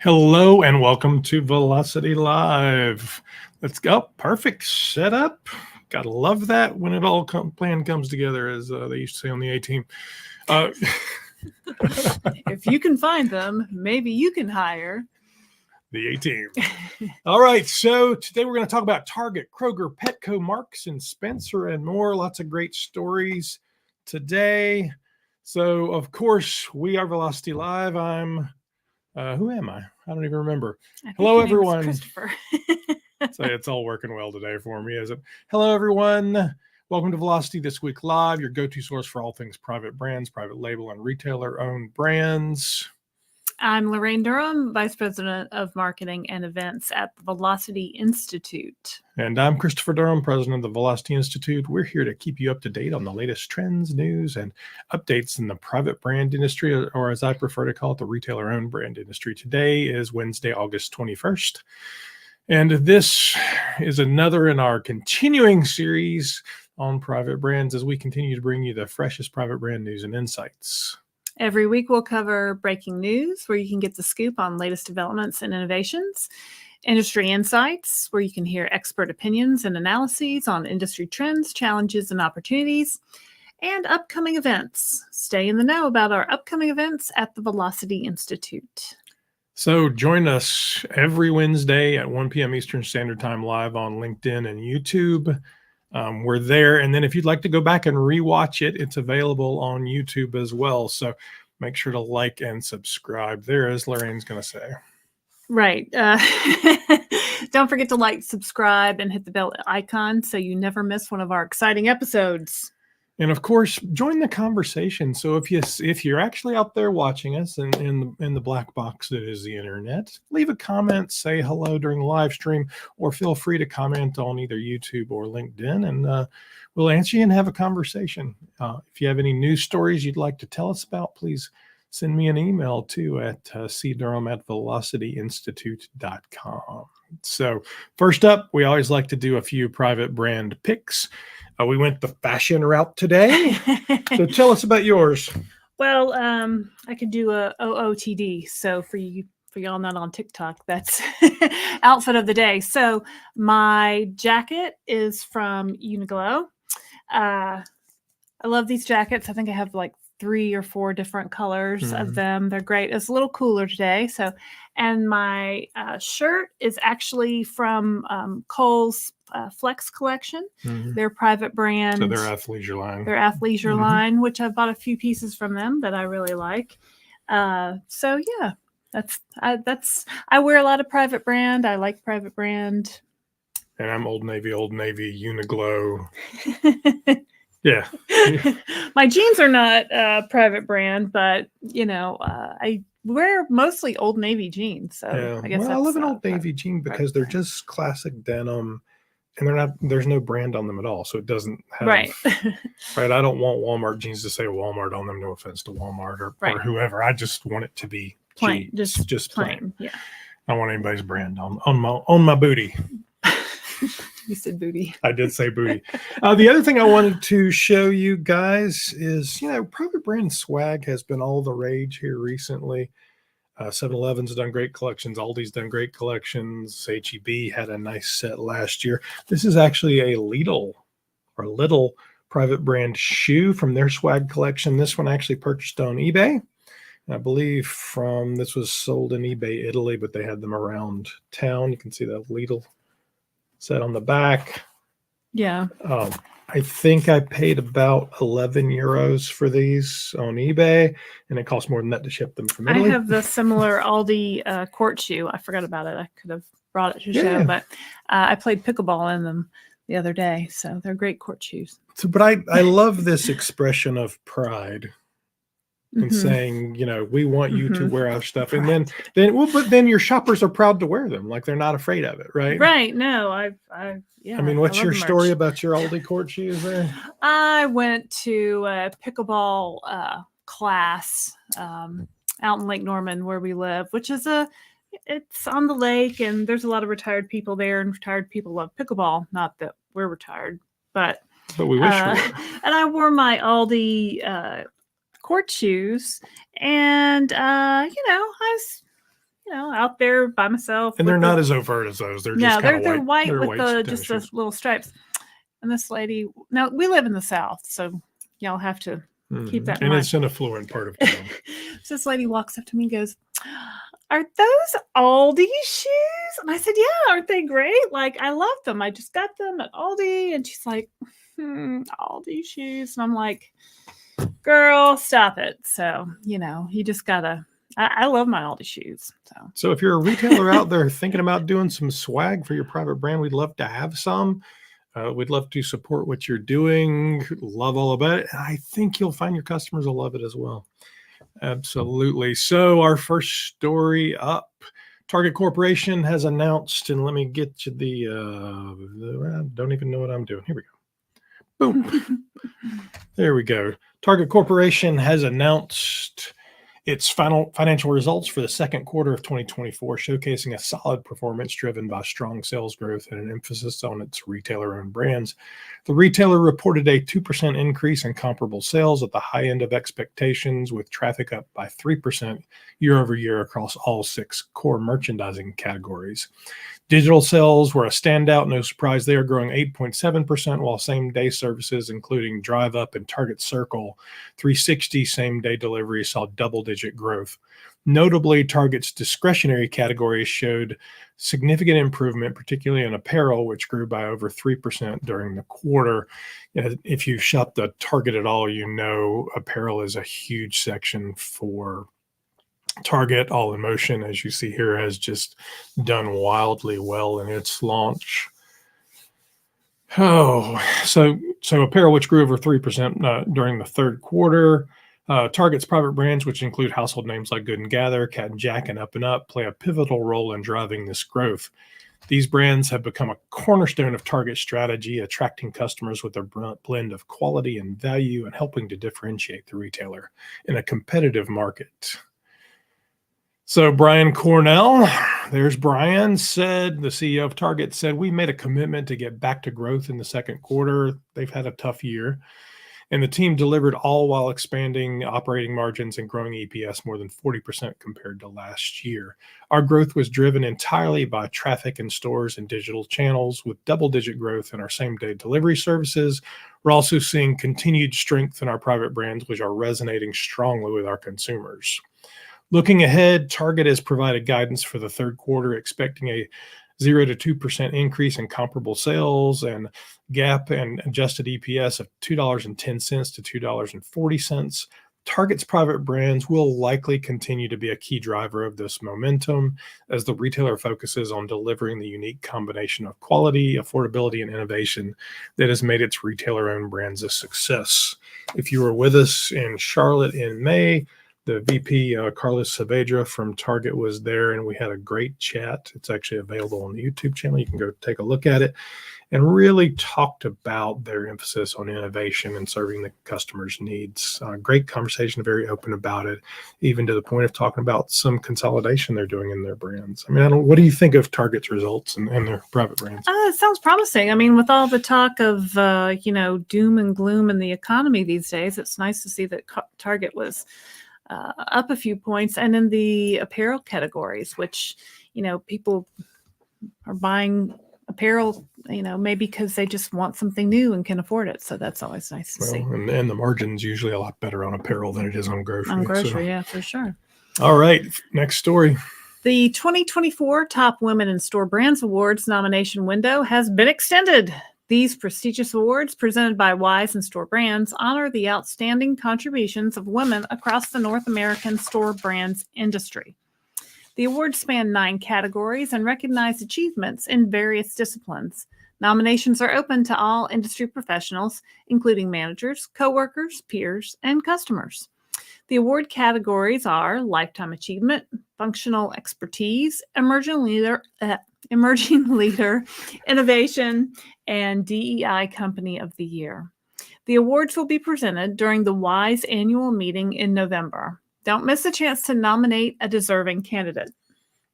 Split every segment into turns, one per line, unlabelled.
Hello and welcome to Velocity Live. Let's go. Perfect setup. Gotta love that when it all plan comes together, as they used to say on the A-Team.
If you can find them, maybe you can hire
the A-Team. All right, so today we're going to talk about Target, Kroger, Petco, Marks and Spencer, and more. Lots of great stories today. So, of course, we are Velocity Live. I'm who am I? I don't even remember. Hello, everyone.
Christopher.
So it's all working well today for me, is it? Hello, everyone. Welcome to Velocity This Week Live, your go-to source for all things private brands, private label, and retailer-owned brands.
I'm Laraine Durham, Vice President of Marketing and Events at the Velocity Institute.
And I'm Christopher Durham, President of the Velocity Institute. We're here to keep you up to date on the latest trends, news, and updates in the private brand industry, or as I prefer to call it, the retailer-owned brand industry. Today is Wednesday, August 21st. And this is another in our continuing series on private brands as we continue to bring you the freshest private brand news and insights.
Every week we'll cover breaking news, where you can get the scoop on latest developments and innovations, industry insights, where you can hear expert opinions and analyses on industry trends, challenges, and opportunities, and upcoming events. Stay in the know about our upcoming events at the Velocity Institute.
So join us every Wednesday at 1 p.m. Eastern Standard Time live on LinkedIn and YouTube. We're there. And then if you'd like to go back and rewatch it, it's available on YouTube as well. So make sure to like and subscribe there, as Laraine's going to say.
Right. Don't forget to like, subscribe, and hit the bell icon so you never miss one of our exciting episodes.
And of course, join the conversation. So if you're actually out there watching us in the black box that is the internet, leave a comment, say hello during the live stream, or feel free to comment on either YouTube or LinkedIn, and we'll answer you and have a conversation. If you have any news stories you'd like to tell us about, please send me an email too at cdurham@velocityinstitute.com. So first up, we always like to do a few private brand picks. We went the fashion route today. So tell us about yours.
Well, I could do a OOTD. So for y'all not on TikTok, that's outfit of the day. So my jacket is from Uniqlo. I love these jackets. I think I have like 3 or 4 different colors of them. They're great. It's a little cooler today. And my shirt is actually from Kohl's Flex collection. Their private brand.
So their athleisure line.
Their athleisure line, which I've bought a few pieces from them that I really like. So yeah, I wear a lot of private brand. I like private brand.
And I'm Old Navy, Uniqlo. Yeah.
My jeans are not private brand, but I wear mostly Old Navy jeans. So
yeah.
I guess
I love an Old Navy jean because they're just classic denim, and there's no brand on them at all. So it doesn't have
right.
I don't want Walmart jeans to say Walmart on them. No offense to Walmart or whoever. I just want it to be
plain,
just plain.
Yeah.
I don't want anybody's brand on my booty.
You said booty.
I did say booty. The other thing I wanted to show you guys is, private brand swag has been all the rage here recently. 7-Eleven's done great collections. Aldi's done great collections. H-E-B had a nice set last year. This is actually a Lidl private brand shoe from their swag collection. This one actually purchased on eBay. I believe this was sold in eBay Italy, but they had them around town. You can see the Lidl set on the back.
Yeah.
I think I paid about 11 euros for these on eBay, and it costs more than that to ship them from Italy.
I have the similar Aldi court shoe. I forgot about it. I could have brought it to show, but I played pickleball in them the other day, so they're great court shoes.
So, but I love this expression of pride. And saying, we want you to wear our stuff, and then your shoppers are proud to wear them, like they're not afraid of it, right?
Right. No, yeah.
I mean, what's your story about your Aldi court shoes there?
I went to a pickleball class out in Lake Norman where we live, which is it's on the lake, and there's a lot of retired people there, and retired people love pickleball. Not that we're retired, but
we wish we were.
And I wore my Aldi court shoes, and I was out there by myself.
And they're not as overt as those. They're
No,
just kind
they're
of
white
They're
with
white
the
tennis
just the
shoes.
little stripes. And this lady, now we live in the South, so y'all have to keep that in
And
mind.
it's an affluent part of town.
So this lady walks up to me and goes, "Are those Aldi shoes?" And I said, "Yeah, aren't they great? Like, I love them. I just got them at Aldi." And she's like, "Aldi shoes." And I'm like, "Girl, stop it." So, you just gotta, I love my Aldi shoes.
So if you're a retailer out there thinking about doing some swag for your private brand, we'd love to have some. We'd love to support what you're doing. Love all about it. And I think you'll find your customers will love it as well. Absolutely. So our first story up, Target Corporation has announced, and let me get you I don't even know what I'm doing. Here we go. Boom. There we go. Target Corporation has announced its final financial results for the second quarter of 2024, showcasing a solid performance driven by strong sales growth and an emphasis on its retailer-owned brands. The retailer reported a 2% increase in comparable sales at the high end of expectations, with traffic up by 3% year over year across all 6 core merchandising categories. Digital sales were a standout, no surprise there, growing 8.7%, while same-day services, including Drive Up and Target Circle 360 same-day delivery, saw double-digit growth. Notably, Target's discretionary categories showed significant improvement, particularly in apparel, which grew by over 3% during the quarter. If you shop the Target at all, apparel is a huge section for Target. All in Motion, as you see here, has just done wildly well in its launch. So apparel, which grew over 3% during the third quarter. Target's private brands, which include household names like Good & Gather, Cat & Jack, and Up & Up, play a pivotal role in driving this growth. These brands have become a cornerstone of Target's strategy, attracting customers with their blend of quality and value and helping to differentiate the retailer in a competitive market. So Brian Cornell, there's Brian, the CEO of Target, said, "We made a commitment to get back to growth in the second quarter. They've had a tough year. And the team delivered, all while expanding operating margins and growing EPS more than 40% compared to last year. Our growth was driven entirely by traffic in stores and digital channels, with double-digit growth in our same-day delivery services. We're also seeing continued strength in our private brands, which are resonating strongly with our consumers." Looking ahead, Target has provided guidance for the third quarter, expecting a 0 to 2% increase in comparable sales and GAAP and adjusted EPS of $2.10 to $2.40. Target's private brands will likely continue to be a key driver of this momentum as the retailer focuses on delivering the unique combination of quality, affordability, and innovation that has made its retailer-owned brands a success. If you were with us in Charlotte in May, the VP, Carlos Saavedra from Target, was there, and we had a great chat. It's actually available on the YouTube channel. You can go take a look at it, and really talked about their emphasis on innovation and serving the customer's needs. Great conversation, very open about it, even to the point of talking about some consolidation they're doing in their brands. I mean, what do you think of Target's results and their private brands?
It sounds promising. I mean, with all the talk of, doom and gloom in the economy these days, it's nice to see that Target was up a few points, and in the apparel categories, which people are buying apparel, maybe because they just want something new and can afford it. So that's always nice to see.
And the margin's usually a lot better on apparel than it is on grocery.
Yeah, for sure.
All right, next story.
The 2024 Top Women in Store Brands Awards nomination window has been extended. These prestigious awards, presented by Wise and Store Brands, honor the outstanding contributions of women across the North American store brands industry. The awards span 9 categories and recognize achievements in various disciplines. Nominations are open to all industry professionals, including managers, coworkers, peers, and customers. The award categories are Lifetime Achievement, Functional Expertise, Emerging Leader, Innovation, and DEI Company of the Year. The awards will be presented during the WISE annual meeting in November. Don't miss a chance to nominate a deserving candidate.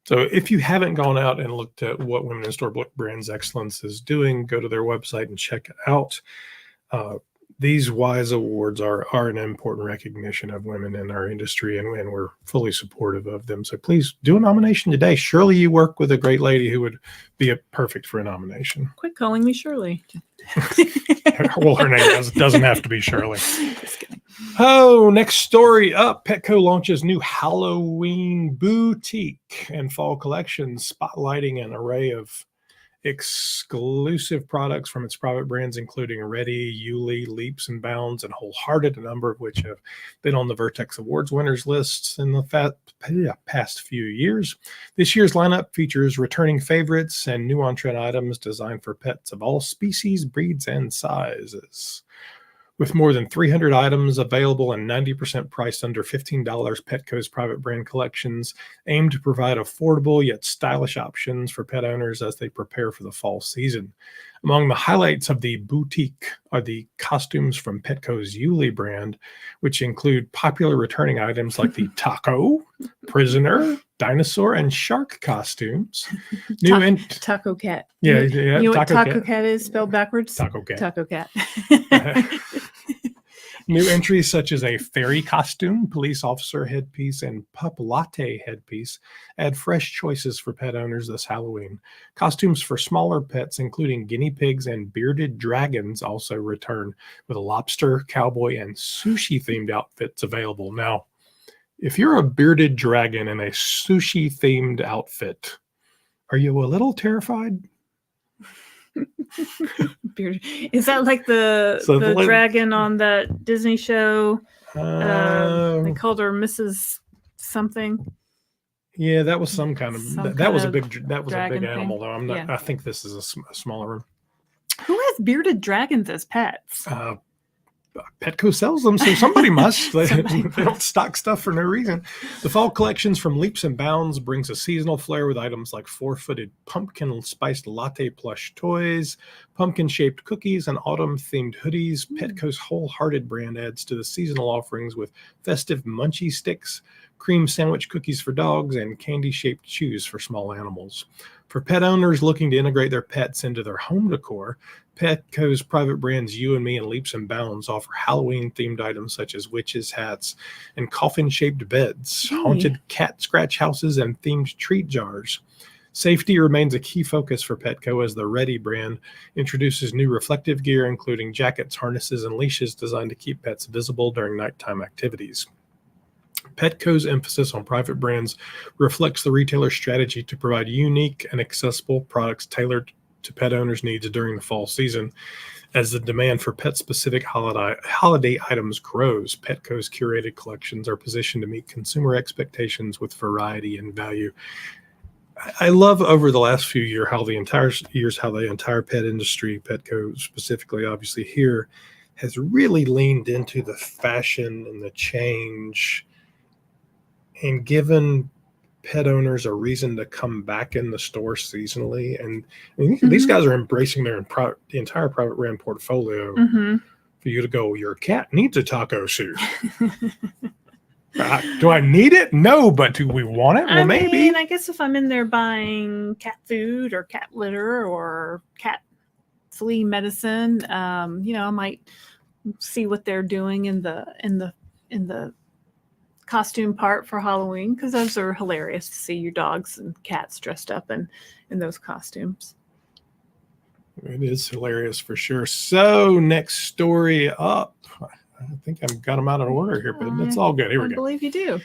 So if you haven't gone out and looked at what Women in Store Brands Excellence is doing, go to their website and check it out. these WISE awards are an important recognition of women in our industry, and we're fully supportive of them. So please do a nomination today. Surely you work with a great lady who would be perfect for a nomination.
Quit calling me Shirley.
Well, her name doesn't have to be Shirley.
Just kidding.
Oh, next story up. Petco launches new Halloween boutique and fall collections, spotlighting an array of exclusive products from its private brands, including Ready, Yuli, Leaps and Bounds, and Wholehearted, a number of which have been on the Vertex Awards winners lists in the past few years. This year's lineup features returning favorites and new on-trend items designed for pets of all species, breeds, and sizes. With more than 300 items available and 90% priced under $15, Petco's private brand collections aim to provide affordable yet stylish options for pet owners as they prepare for the fall season. Among the highlights of the boutique are the costumes from Petco's Yuli brand, which include popular returning items like the taco, prisoner, dinosaur, and shark costumes.
Taco cat.
Yeah,
you know what Taco cat is spelled backwards?
Taco cat.
Taco cat.
New entries such as a fairy costume, police officer headpiece, and pup latte headpiece add fresh choices for pet owners this Halloween. Costumes for smaller pets, including guinea pigs and bearded dragons, also return, with a lobster, cowboy, and sushi-themed outfits available. Now, if you're a bearded dragon in a sushi-themed outfit, are you a little terrified?
Is that like the dragon on that Disney show? They called her Mrs. something.
Yeah, that was some kind of that was a big animal though. I'm not.
Yeah.
I think this is a smaller one.
Who has bearded dragons as pets?
Petco sells them, so somebody must. They don't stock stuff for no reason. The fall collections from Leaps and Bounds brings a seasonal flair with items like 4-footed pumpkin-spiced latte plush toys, pumpkin-shaped cookies, and autumn-themed hoodies. Petco's Wholehearted brand adds to the seasonal offerings with festive munchie sticks, cream sandwich cookies for dogs, and candy-shaped chews for small animals. For pet owners looking to integrate their pets into their home decor, Petco's private brands You and Me and Leaps and Bounds offer Halloween-themed items such as witches' hats and coffin-shaped beds, haunted cat scratch houses, and themed treat jars. Safety remains a key focus for Petco as the Ready brand introduces new reflective gear, including jackets, harnesses, and leashes designed to keep pets visible during nighttime activities. Petco's emphasis on private brands reflects the retailer's strategy to provide unique and accessible products tailored to pet owners' needs during the fall season. As the demand for pet-specific holiday items grows, Petco's curated collections are positioned to meet consumer expectations with variety and value. I love over the last few years how the entire pet industry, Petco specifically, obviously here, has really leaned into the fashion and the change and given pet owners a reason to come back in the store seasonally. And these guys are embracing their entire private brand portfolio for you to go, your cat needs a taco suit. Do I need it? No, but do we want it? Well, maybe.
mean, I guess if I'm in there buying cat food or cat litter or cat flea medicine, I might see what they're doing in the costume part for Halloween, because those are hilarious to see your dogs and cats dressed up in those costumes.
It is hilarious for sure. So next story up. I think I've got them out of order here, but it's all good. Here we go.
I believe you do.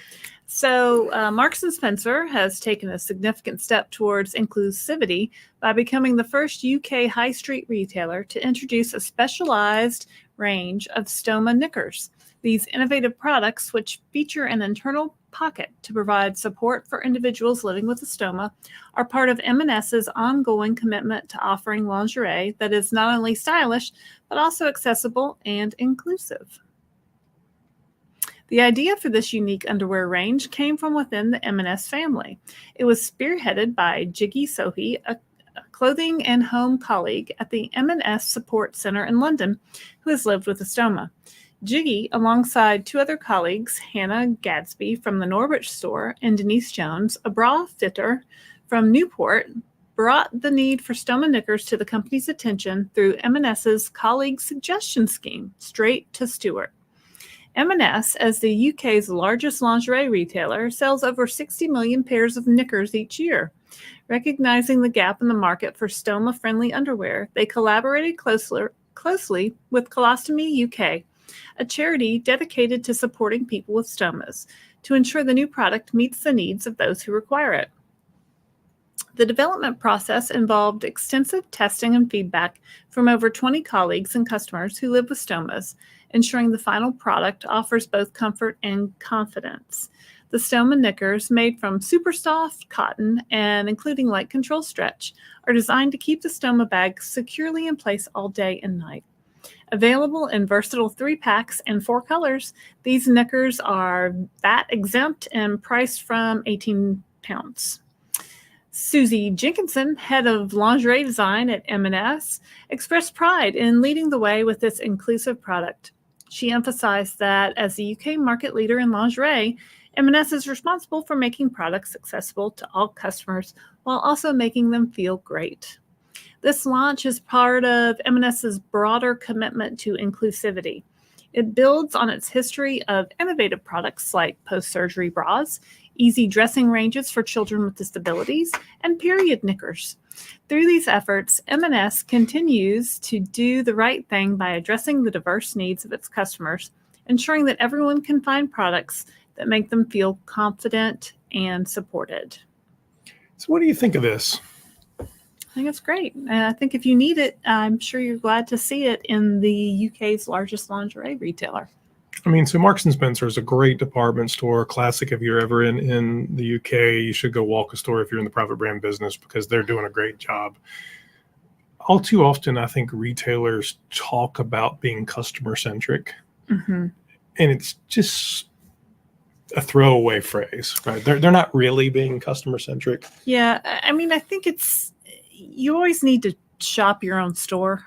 So Marks & Spencer has taken a significant step towards inclusivity by becoming the first UK high street retailer to introduce a specialized range of stoma knickers. These innovative products, which feature an internal pocket to provide support for individuals living with a stoma, are part of M&S's ongoing commitment to offering lingerie that is not only stylish, but also accessible and inclusive. The idea for this unique underwear range came from within the M&S family. It was spearheaded by Jiggy Sohi, a clothing and home colleague at the M&S Support Center in London, who has lived with a stoma. Jiggy, alongside two other colleagues, Hannah Gadsby from the Norwich store and Denise Jones, a bra fitter from Newport, brought the need for Stoma knickers to the company's attention through M&S's colleague suggestion scheme, Straight to Stewart. M&S, as the UK's largest lingerie retailer, sells over 60 million pairs of knickers each year. Recognizing the gap in the market for stoma-friendly underwear, they collaborated closely with Colostomy UK, a charity dedicated to supporting people with stomas, to ensure the new product meets the needs of those who require it. The development process involved extensive testing and feedback from over 20 colleagues and customers who live with stomas, ensuring the final product offers both comfort and confidence. The Stoma knickers, made from super soft cotton and including light control stretch, are designed to keep the stoma bag securely in place all day and night. Available in versatile 3-packs and 4 colors, these knickers are VAT exempt and priced from £18. Susie Jenkinson, head of lingerie design at M&S, expressed pride in leading the way with this inclusive product. She emphasized that as the UK market leader in lingerie, M&S is responsible for making products accessible to all customers while also making them feel great. This launch is part of M&S's broader commitment to inclusivity. It builds on its history of innovative products like post-surgery bras, easy dressing ranges for children with disabilities, and period knickers. Through these efforts, M&S continues to do the right thing by addressing the diverse needs of its customers, ensuring that everyone can find products that make them feel confident and supported.
So what do you think of this?
I think it's great. And I think if you need it, I'm sure you're glad to see it in the UK's largest lingerie retailer.
I mean, so Marks & Spencer is a great department store, classic. If you're ever in the UK, you should go walk a store if you're in the private brand business, because they're doing a great job. All too often, I think retailers talk about being customer-centric, and it's just a throwaway phrase, right? They're not really being customer-centric.
Yeah, I mean, I think you always need to shop your own store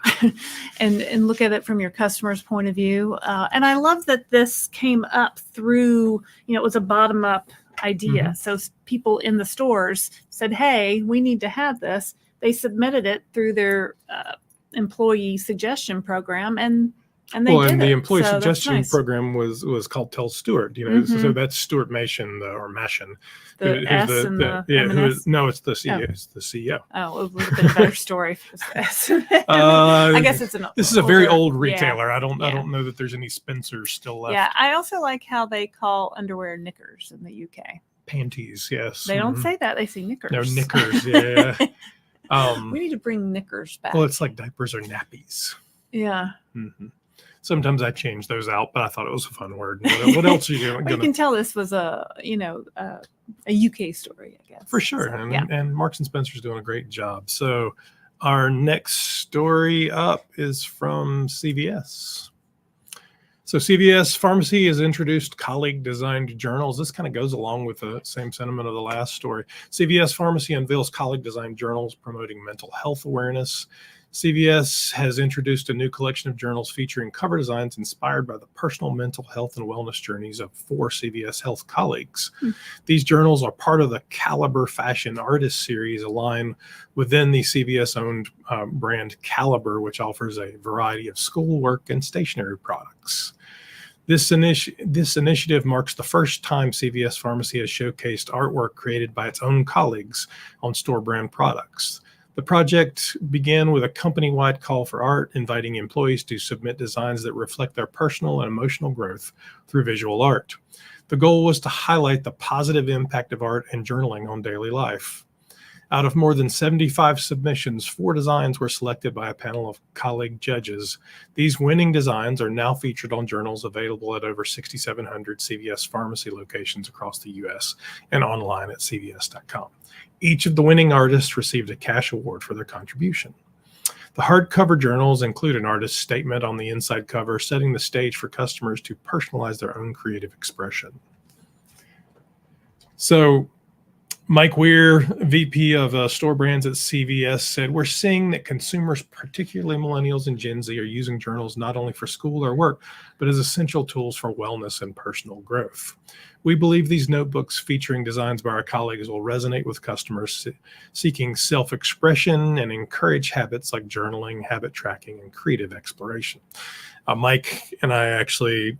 and look at it from your customer's point of view. And I love that this came up through, it was a bottom-up idea. So people in the stores said, hey, we need to have this. They submitted it through their employee suggestion program, and they did
the
it.
employee
So
suggestion program was called Tell Stewart. So that's Stuart Machen or Machen.
The S and the M&S?
No, it's the CEO. It's the CEO.
Oh, it would have been a better story if it was S. I guess it's
this is a very old retailer. Yeah. I don't know that there's any Spencers still left.
Yeah, I also like how they call underwear knickers in the UK.
Panties, yes.
They don't say that; they say knickers.
No, knickers. Yeah.
We need to bring knickers back.
Well, it's like diapers or nappies.
Yeah.
Sometimes I change those out, but I thought it was a fun word. What else are you doing?
Well, you can tell this was a UK story, I guess.
For sure.
So,
and Marks & Spencer's doing a great job. So our next story up is from CVS. So CVS Pharmacy has introduced colleague-designed journals. This kind of goes along with the same sentiment of the last story. CVS Pharmacy unveils colleague-designed journals promoting mental health awareness. CVS has introduced a new collection of journals featuring cover designs inspired by the personal mental health and wellness journeys of 4 CVS Health colleagues. These journals are part of the Caliber Fashion Artist Series, aligned within the CVS-owned brand Caliber, which offers a variety of schoolwork and stationery products. This initiative marks the first time CVS Pharmacy has showcased artwork created by its own colleagues on store brand products. The project began with a company-wide call for art, inviting employees to submit designs that reflect their personal and emotional growth through visual art. The goal was to highlight the positive impact of art and journaling on daily life. Out of more than 75 submissions, 4 designs were selected by a panel of colleague judges. These winning designs are now featured on journals available at over 6,700 CVS Pharmacy locations across the U.S. and online at cvs.com. Each of the winning artists received a cash award for their contribution. The hardcover journals include an artist's statement on the inside cover, setting the stage for customers to personalize their own creative expression. So Mike Weir, VP of Store Brands at CVS, said, "We're seeing that consumers, particularly millennials and Gen Z, are using journals not only for school or work, but as essential tools for wellness and personal growth. We believe these notebooks featuring designs by our colleagues will resonate with customers seeking self-expression and encourage habits like journaling, habit tracking, and creative exploration." Mike and I actually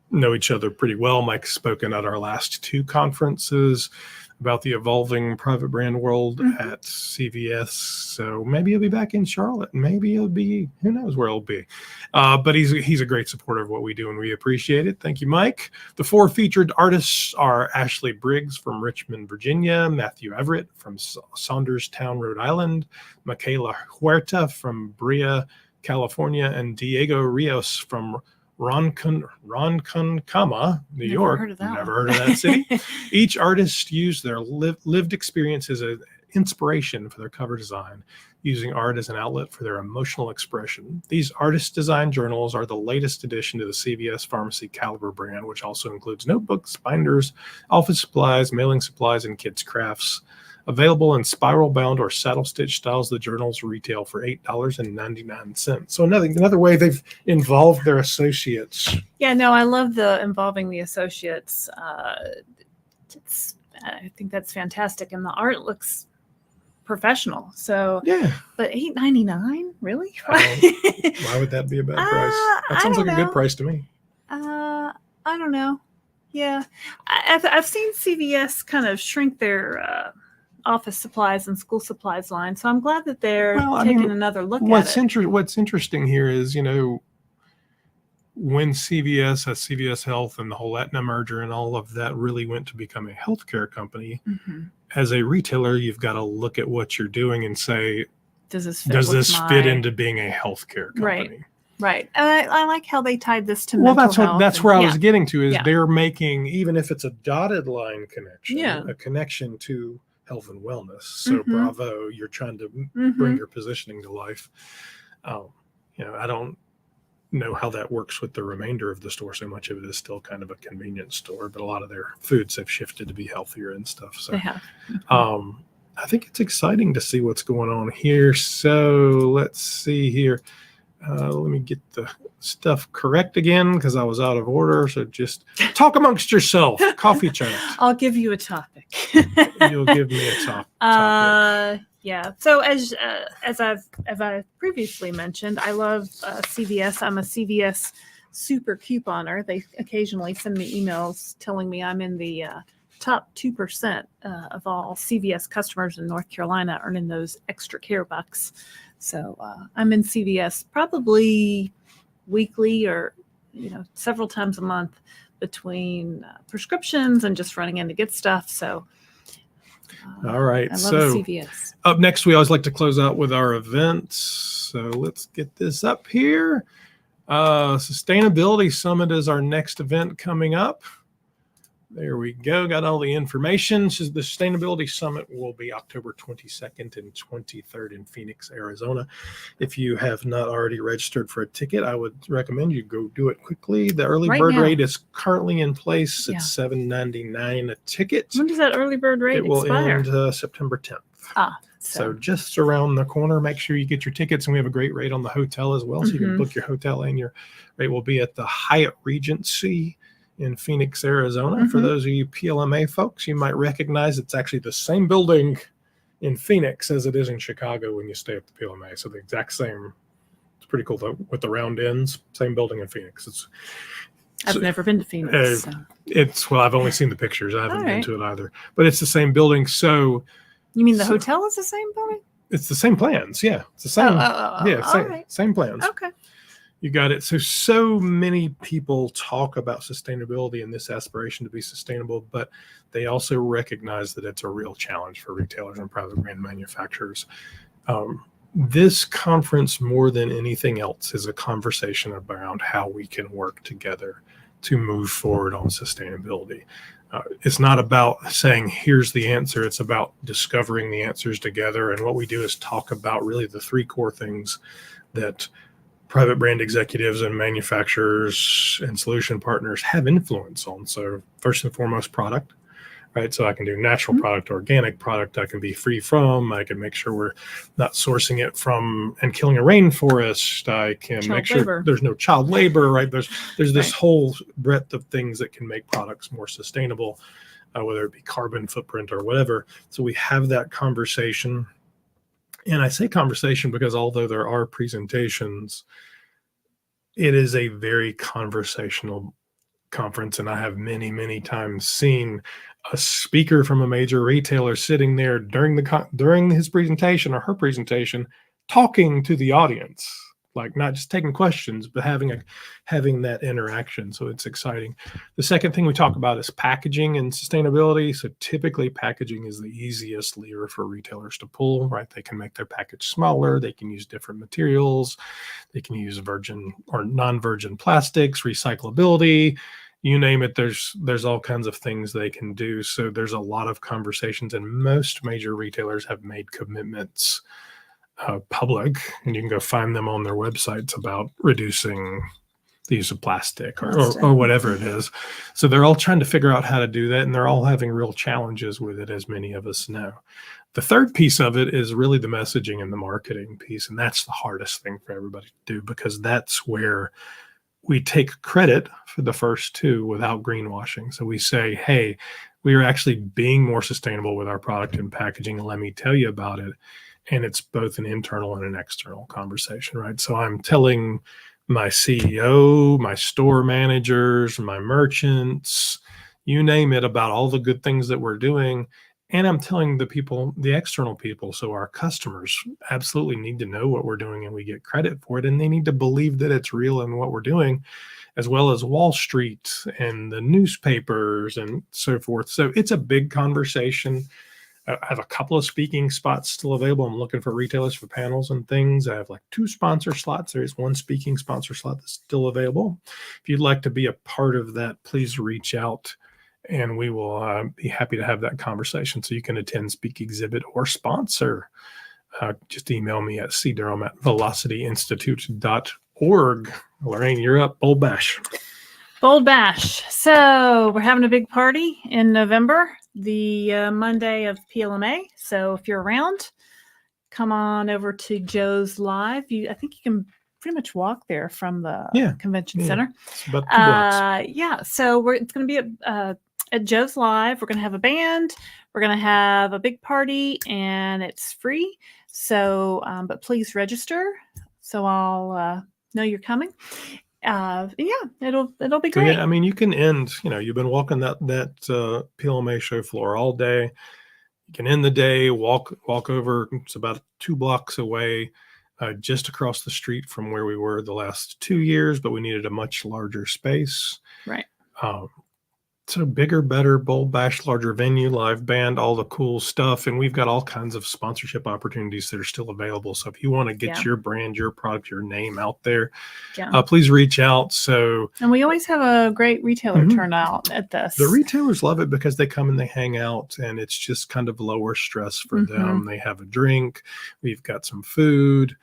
know each other pretty well. Mike's spoken at our last 2 conferences about the evolving private brand world at CVS. So maybe he'll be back in Charlotte. Maybe he'll be, who knows where he'll be. But he's a great supporter of what we do, and we appreciate it. Thank you, Mike. The 4 featured artists are Ashley Briggs from Richmond, Virginia, Matthew Everett from Saunderstown, Rhode Island, Michaela Huerta from Brea, California, and Diego Rios from Ronkonkoma, New York. Never heard of that city. Each artist used their lived experience as an inspiration for their cover design, using art as an outlet for their emotional expression. These artist design journals are the latest addition to the CVS Pharmacy Caliber brand, which also includes notebooks, binders, office supplies, mailing supplies, and kids' crafts. Available in spiral bound or saddle stitch styles, the journals retail for $8.99. So another way they've involved their associates.
Yeah, no, I love the involving the associates. I think that's fantastic, and the art looks professional. So
yeah,
but $8.99, really?
Why would that be a bad price? That sounds like a good price to me.
I don't know. Yeah, I've seen CVS kind of shrink their office supplies and school supplies line. So I'm glad that they're taking another look at it.
What's interesting here is, when CVS Health and the whole Aetna merger and all of that really went to become a healthcare company, as a retailer, you've got to look at what you're doing and say, does this fit into being a healthcare company?
Right. And I like how they tied this to mental health.
That's where I was getting to is they're making, even if it's a dotted line connection, a connection to health and wellness. So bravo, you're trying to bring your positioning to life. I don't know how that works with the remainder of the store. So much of it is still kind of a convenience store, but a lot of their foods have shifted to be healthier and stuff. So
they have.
I think it's exciting to see what's going on here. So let's see here. Let me get the stuff correct again because I was out of order. So just talk amongst yourself. Coffee chat.
I'll give you a topic.
You'll give me a topic.
Yeah. So as I previously mentioned, I love CVS. I'm a CVS super couponer. They occasionally send me emails telling me I'm in the top 2% of all CVS customers in North Carolina earning those extra care bucks. So I'm in CVS probably weekly or, several times a month between prescriptions and just running in to get stuff. So
all right.
I love CVS.
Up next, we always like to close out with our events. So let's get this up here. Sustainability Summit is our next event coming up. There we go. Got all the information. So the Sustainability Summit will be October 22nd and 23rd in Phoenix, Arizona. If you have not already registered for a ticket, I would recommend you go do it quickly. The early bird rate is currently in place. It's $7.99 a ticket.
When does that early bird rate expire?
It will end September 10th. So just around the corner, make sure you get your tickets. And we have a great rate on the hotel as well. So you can book your hotel, and your rate will be at the Hyatt Regency in Phoenix, Arizona. For those of you PLMA folks, you might recognize it's actually the same building in Phoenix as it is in Chicago when you stay at the PLMA. So the exact same. It's pretty cool with the round ends. Same building in Phoenix.
I've never been to Phoenix.
I've only seen the pictures. I haven't been to it either. But it's the same building. So
you mean the hotel is the same building?
It's the same plans. Yeah, it's the same. Same plans.
Okay.
You got it. So many people talk about sustainability and this aspiration to be sustainable, but they also recognize that it's a real challenge for retailers and private brand manufacturers. This conference, more than anything else, is a conversation around how we can work together to move forward on sustainability. It's not about saying, here's the answer. It's about discovering the answers together. And what we do is talk about really the 3 core things that private brand executives and manufacturers and solution partners have influence on. So first and foremost, product. right? So I can do natural product, organic product. I can be free from. I can make sure we're not sourcing it from and killing a rainforest. I can
Child
make sure
labor.
there's no child labor, right? There's this
Right.
whole breadth of things that can make products more sustainable, whether it be carbon footprint or whatever. So we have that conversation. And I say conversation because although there are presentations, it is a very conversational conference, and I have many, many times seen a speaker from a major retailer sitting there during his presentation or her presentation, talking to the audience, like not just taking questions, but having that interaction. So it's exciting. The second thing we talk about is packaging and sustainability. So typically, packaging is the easiest lever for retailers to pull. Right? They can make their package smaller. They can use different materials. They can use virgin or non-virgin plastics, recyclability, you name it. There's all kinds of things they can do. So there's a lot of conversations, and most major retailers have made commitments public, and you can go find them on their websites about reducing the use of plastic or whatever it is. So they're all trying to figure out how to do that, and they're all having real challenges with it, as many of us know. The third piece of it is really the messaging and the marketing piece, and that's the hardest thing for everybody to do, because that's where we take credit for the first two without greenwashing. So we say, hey, we are actually being more sustainable with our product and packaging, and let me tell you about it. And it's both an internal and an external conversation, right? So I'm telling my CEO, my store managers, my merchants, you name it, about all the good things that we're doing. And I'm telling the people, the external people, so our customers absolutely need to know what we're doing, and we get credit for it. And they need to believe that it's real and what we're doing, as well as Wall Street and the newspapers and so forth. So it's a big conversation. I have a couple of speaking spots still available. I'm looking for retailers for panels and things. I have like 2 sponsor slots. There's 1 speaking sponsor slot that's still available. If you'd like to be a part of that, please reach out, and we will be happy to have that conversation. So you can attend, speak, exhibit, or sponsor. Just email me at cdurham@velocityinstitute.org. Laraine, you're up. Bold Bash.
Bold Bash. So we're having a big party in November, the Monday of PLMA. So if you're around, come on over to Joe's Live. I think you can pretty much walk there from the convention center.
It's about 2 blocks.
So it's going to be at Joe's Live. We're going to have a band. We're going to have a big party, and it's free. So, but please register so I'll know you're coming. It'll be great.
Yeah, I mean, you can end, you've been walking that PLMA show floor all day. You can end the day, walk over. It's about 2 blocks away, just across the street from where we were the last 2 years, but we needed a much larger space.
Right.
So bigger, better, Bold Bash, larger venue, live band, all the cool stuff. And we've got all kinds of sponsorship opportunities that are still available. So if you want to get your brand, your product, your name out there, please reach out. And
we always have a great retailer turnout at this.
The retailers love it because they come and they hang out, and it's just kind of lower stress for them. They have a drink. We've got some food.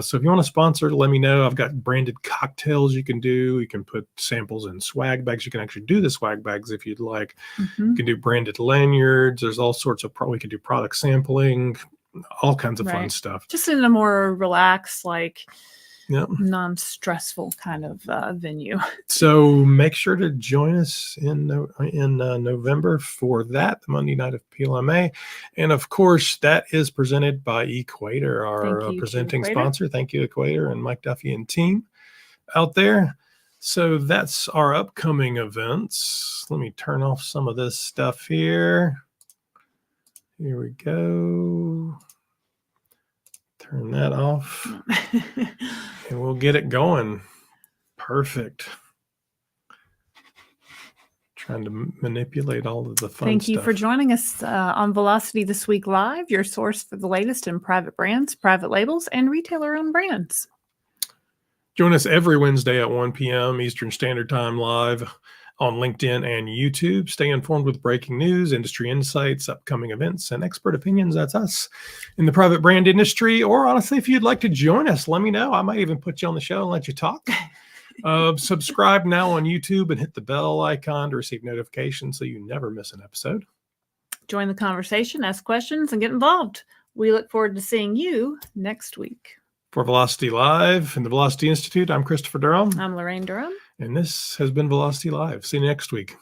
So if you want to sponsor, let me know. I've got branded cocktails you can do. You can put samples in swag bags. You can actually do the swag bags if you'd like. You can do branded lanyards. There's all sorts of we can do product sampling, all kinds of fun stuff.
Just in a more relaxed, non-stressful kind of venue.
So make sure to join us in November for that, the Monday night of PLMA. And of course, that is presented by Equator, our presenting sponsor. Thank you, Equator, and Mike Duffy and team out there. So that's our upcoming events. Let me turn off some of this stuff here. Here we go. Turn that off. And we'll get it going. Perfect. Trying to manipulate all of the fun stuff.
Thank you for joining us on Velocity This Week Live, your source for the latest in private brands, private labels, and retailer-owned brands.
Join us every Wednesday at 1 p.m. Eastern Standard Time live on LinkedIn and YouTube. Stay informed with breaking news, industry insights, upcoming events, and expert opinions. That's us in the private brand industry. Or honestly, if you'd like to join us, let me know. I might even put you on the show and let you talk. Subscribe now on YouTube and hit the bell icon to receive notifications so you never miss an episode.
join the conversation, ask questions, and get involved. We look forward to seeing you next week.
For Velocity Live and the Velocity Institute, I'm Christopher Durham.
I'm Laraine Durham.
And this has been Velocity Live. See you next week.